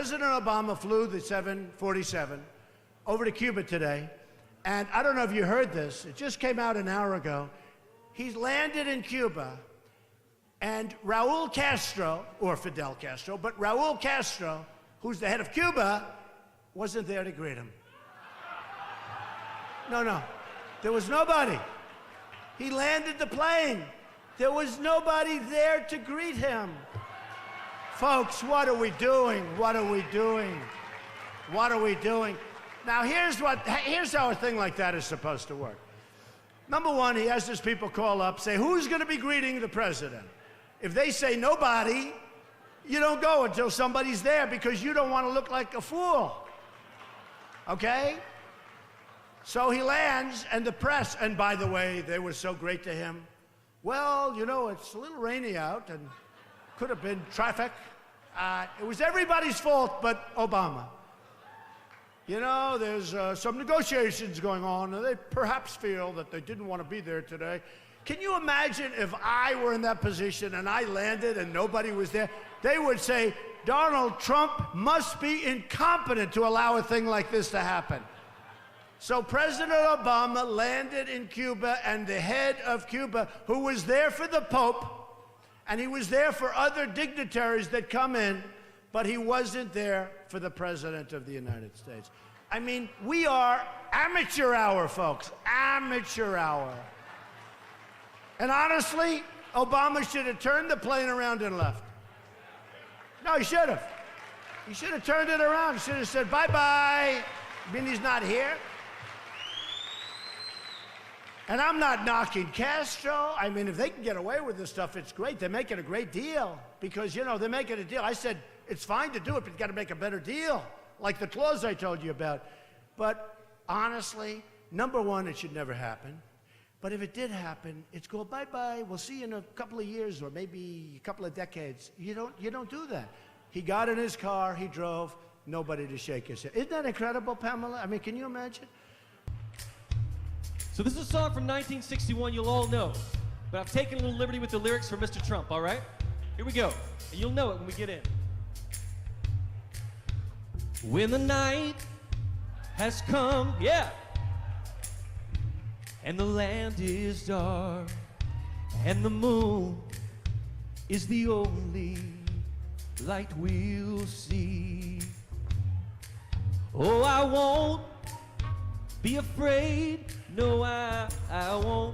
President Obama flew the 747 over to Cuba today, and I don't know if you heard this, it just came out an hour ago. He's landed in Cuba, and Raul Castro, or Fidel Castro, but Raul Castro, who's the head of Cuba, wasn't there to greet him. No, there was nobody. He landed the plane. There was nobody there to greet him. Folks, what are we doing? What are we doing? What are we doing? Now, here's how a thing like that is supposed to work. Number one, he has his people call up, say, who's going to be greeting the president? If they say nobody, you don't go until somebody's there because you don't want to look like a fool. Okay? So he lands, and the press, and by the way, they were so great to him. Well, you know, it's a little rainy out, and could have been traffic. It was everybody's fault but Obama. You know, there's some negotiations going on, and they perhaps feel that they didn't want to be there today. Can you imagine if I were in that position and I landed and nobody was there? They would say, Donald Trump must be incompetent to allow a thing like this to happen. So President Obama landed in Cuba, and the head of Cuba, who was there for the Pope, and he was there for other dignitaries that come in, but he wasn't there for the President of the United States. I mean, we are amateur hour, folks, amateur hour. And honestly, Obama should have turned the plane around and left. No, he should have. He should have turned it around. He should have said, bye-bye. I mean, he's not here. And I'm not knocking Castro. I mean, if they can get away with this stuff, it's great. They're making a great deal because, you know, they're making a deal. I said, it's fine to do it, but you got to make a better deal, like the clause I told you about. But honestly, number one, it should never happen. But if it did happen, it's go bye-bye. We'll see you in a couple of years or maybe a couple of decades. You don't do that. He got in his car, he drove, nobody to shake his hand. Isn't that incredible, Pamela? I mean, can you imagine? So this is a song from 1961 you'll all know, but I've taken a little liberty with the lyrics for Mr. Trump, all right? Here we go, and you'll know it when we get in. When the night has come, yeah, and the land is dark, and the moon is the only light we'll see. Oh, I won't be afraid. No, I won't.